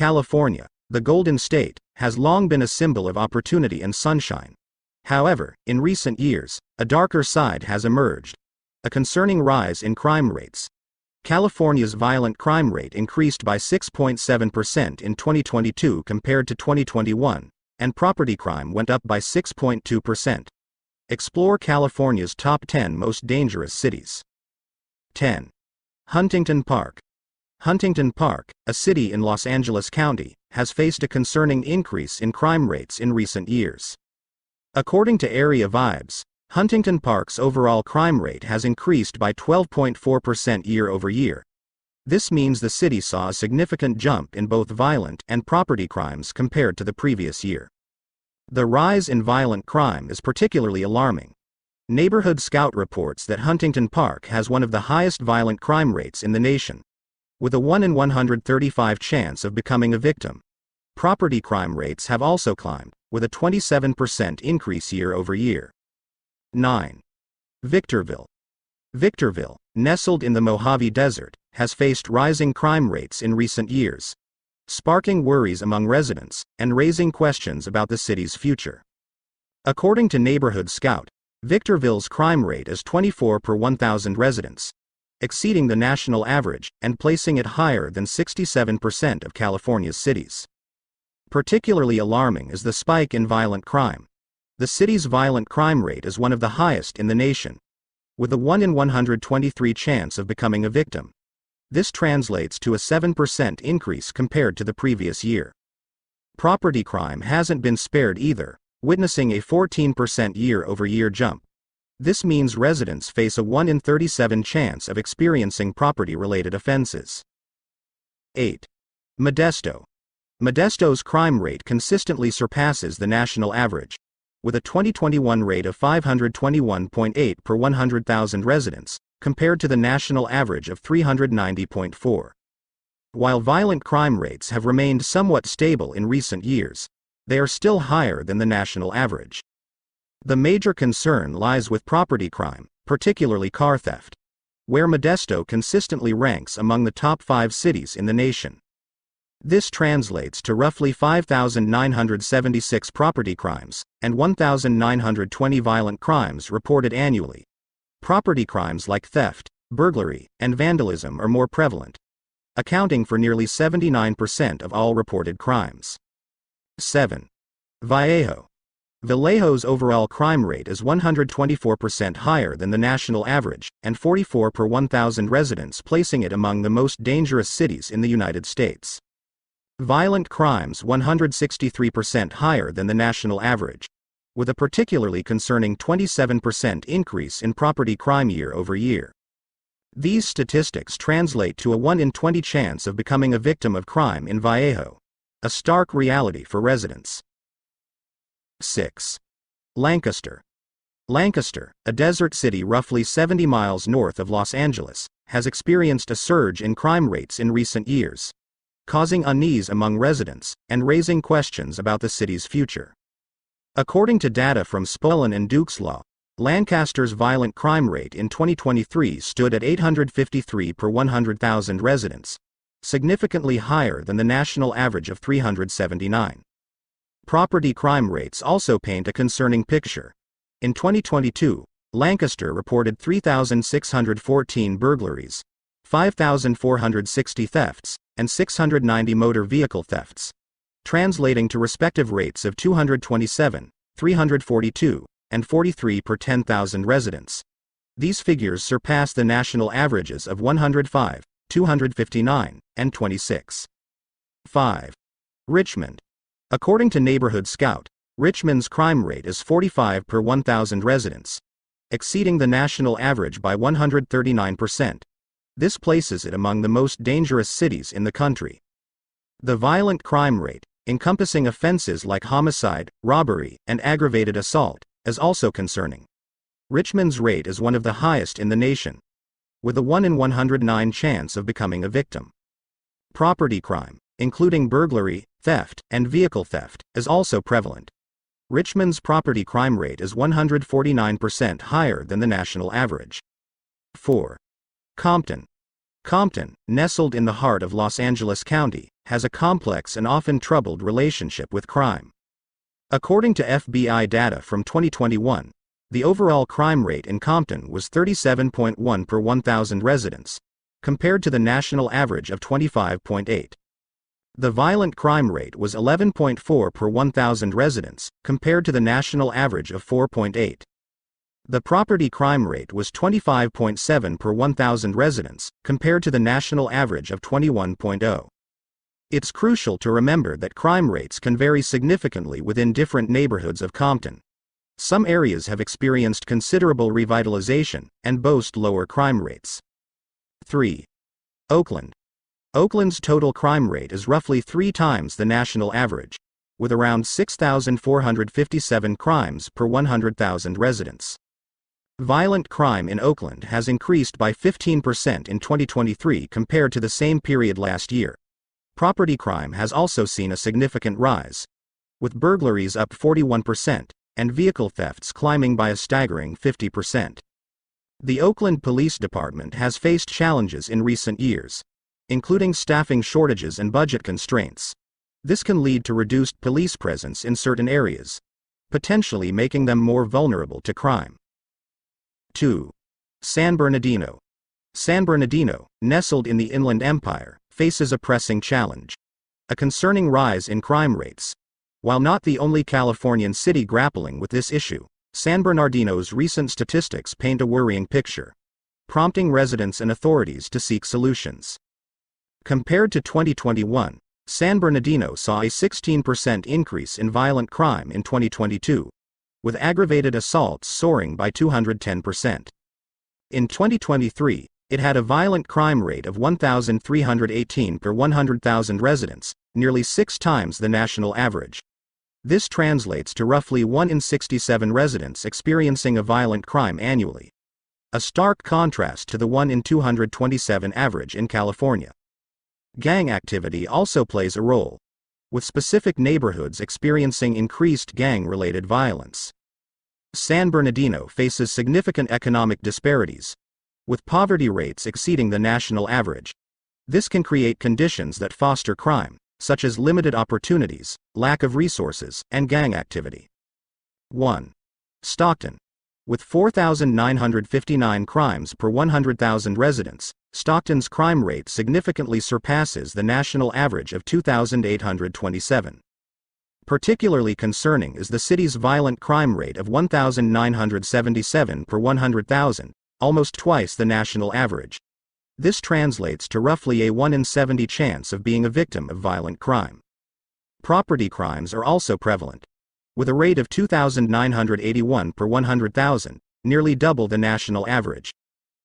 California, the Golden State, has long been a symbol of opportunity and sunshine. However, in recent years, a darker side has emerged. A concerning rise in crime rates. California's violent crime rate increased by 6.7% in 2022 compared to 2021, and property crime went up by 6.2%. Explore California's top 10 most dangerous cities. 10. Huntington Park. Huntington Park, a city in Los Angeles County, has faced a concerning increase in crime rates in recent years. According to Area Vibes, Huntington Park's overall crime rate has increased by 12.4% year over year. This means the city saw a significant jump in both violent and property crimes compared to the previous year. The rise in violent crime is particularly alarming. Neighborhood Scout reports that Huntington Park has one of the highest violent crime rates in the nation, with a 1 in 135 chance of becoming a victim. Property crime rates have also climbed, with a 27% increase year over year. 9. Victorville. Victorville, nestled in the Mojave Desert, has faced rising crime rates in recent years, sparking worries among residents and raising questions about the city's future. According to Neighborhood Scout, Victorville's crime rate is 24 per 1,000 residents, exceeding the national average and placing it higher than 67% of California's cities. Particularly alarming is the spike in violent crime. The city's violent crime rate is one of the highest in the nation, with a 1 in 123 chance of becoming a victim. This translates to a 7% increase compared to the previous year. Property crime hasn't been spared either, witnessing a 14% year-over-year jump. This means residents face a 1 in 37 chance of experiencing property-related offenses. 8. Modesto. Modesto's crime rate consistently surpasses the national average, with a 2021 rate of 521.8 per 100,000 residents, compared to the national average of 390.4. While violent crime rates have remained somewhat stable in recent years, they are still higher than the national average. The major concern lies with property crime, particularly car theft, where Modesto consistently ranks among the top 5 cities in the nation. This translates to roughly 5,976 property crimes and 1,920 violent crimes reported annually. Property crimes like theft, burglary, and vandalism are more prevalent, accounting for nearly 79% of all reported crimes. 7. Vallejo. Vallejo's overall crime rate is 124% higher than the national average and 44 per 1,000 residents, placing it among the most dangerous cities in the United States. Violent crimes 163% higher than the national average, with a particularly concerning 27% increase in property crime year over year. These statistics translate to a 1 in 20 chance of becoming a victim of crime in Vallejo, a stark reality for residents. 6. Lancaster. Lancaster, a desert city roughly 70 miles north of Los Angeles, has experienced a surge in crime rates in recent years, causing unease among residents and raising questions about the city's future. According to data from Spollen and Duke's Law, Lancaster's violent crime rate in 2023 stood at 853 per 100,000 residents, significantly higher than the national average of 379. Property crime rates also paint a concerning picture. In 2022, Lancaster reported 3,614 burglaries, 5,460 thefts, and 690 motor vehicle thefts, translating to respective rates of 227, 342, and 43 per 10,000 residents. These figures surpass the national averages of 105, 259, and 26. 5. Richmond. According to Neighborhood Scout, Richmond's crime rate is 45 per 1,000 residents, exceeding the national average by 139%. This places it among the most dangerous cities in the country. The violent crime rate, encompassing offenses like homicide, robbery, and aggravated assault, is also concerning. Richmond's rate is one of the highest in the nation, with a 1 in 109 chance of becoming a victim. Property crime, including burglary, theft, and vehicle theft, is also prevalent. Richmond's property crime rate is 149% higher than the national average. 4. Compton. Compton, nestled in the heart of Los Angeles County, has a complex and often troubled relationship with crime. According to FBI data from 2021, the overall crime rate in Compton was 37.1 per 1,000 residents, compared to the national average of 25.8. The violent crime rate was 11.4 per 1,000 residents, compared to the national average of 4.8. The property crime rate was 25.7 per 1,000 residents, compared to the national average of 21.0. It's crucial to remember that crime rates can vary significantly within different neighborhoods of Compton. Some areas have experienced considerable revitalization and boast lower crime rates. 3. Oakland. Oakland's total crime rate is roughly 3 times the national average, with around 6,457 crimes per 100,000 residents. Violent crime in Oakland has increased by 15% in 2023 compared to the same period last year. Property crime has also seen a significant rise, with burglaries up 41% and vehicle thefts climbing by a staggering 50%. The Oakland Police Department has faced challenges in recent years, including staffing shortages and budget constraints. This can lead to reduced police presence in certain areas, potentially making them more vulnerable to crime. 2. San Bernardino. San Bernardino, nestled in the Inland Empire, faces a pressing challenge: a concerning rise in crime rates. While not the only Californian city grappling with this issue, San Bernardino's recent statistics paint a worrying picture, prompting residents and authorities to seek solutions. Compared to 2021, San Bernardino saw a 16% increase in violent crime in 2022, with aggravated assaults soaring by 210%. In 2023, it had a violent crime rate of 1,318 per 100,000 residents, nearly 6 times the national average. This translates to roughly 1 in 67 residents experiencing a violent crime annually, a stark contrast to the 1 in 227 average in California. Gang activity also plays a role, with specific neighborhoods experiencing increased gang-related violence. San Bernardino faces significant economic disparities, with poverty rates exceeding the national average. This can create conditions that foster crime, such as limited opportunities, lack of resources, and gang activity. 1. Stockton. With 4,959 crimes per 100,000 residents, Stockton's crime rate significantly surpasses the national average of 2,827. Particularly concerning is the city's violent crime rate of 1,977 per 100,000, almost twice the national average. This translates to roughly a 1 in 70 chance of being a victim of violent crime. Property crimes are also prevalent, with a rate of 2,981 per 100,000, nearly double the national average.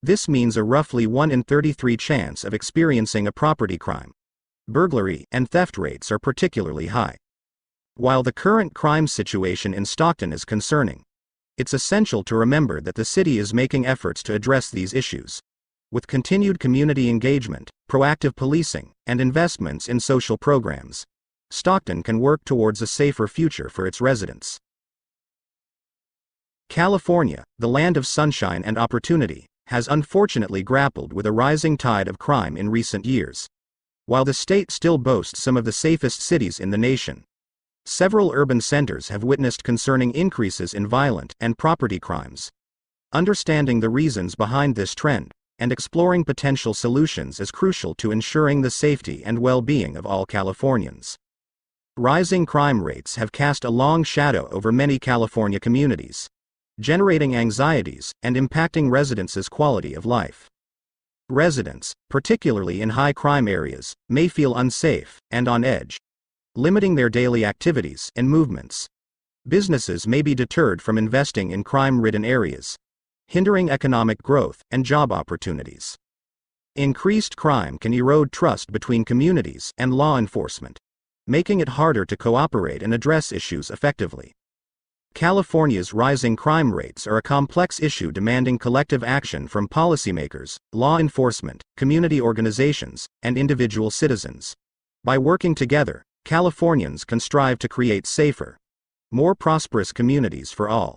This means a roughly 1 in 33 chance of experiencing a property crime. Burglary and theft rates are particularly high. While the current crime situation in Stockton is concerning, it's essential to remember that the city is making efforts to address these issues. With continued community engagement, proactive policing, and investments in social programs, Stockton can work towards a safer future for its residents. California, the land of sunshine and opportunity, has unfortunately grappled with a rising tide of crime in recent years. While the state still boasts some of the safest cities in the nation, several urban centers have witnessed concerning increases in violent and property crimes. Understanding the reasons behind this trend and exploring potential solutions is crucial to ensuring the safety and well-being of all Californians. Rising crime rates have cast a long shadow over many California communities, generating anxieties and impacting residents' quality of life. Residents, particularly in high-crime areas, may feel unsafe and on edge, limiting their daily activities and movements. Businesses may be deterred from investing in crime-ridden areas, hindering economic growth and job opportunities. Increased crime can erode trust between communities and law enforcement, making it harder to cooperate and address issues effectively. California's rising crime rates are a complex issue demanding collective action from policymakers, law enforcement, community organizations, and individual citizens. By working together, Californians can strive to create safer, more prosperous communities for all.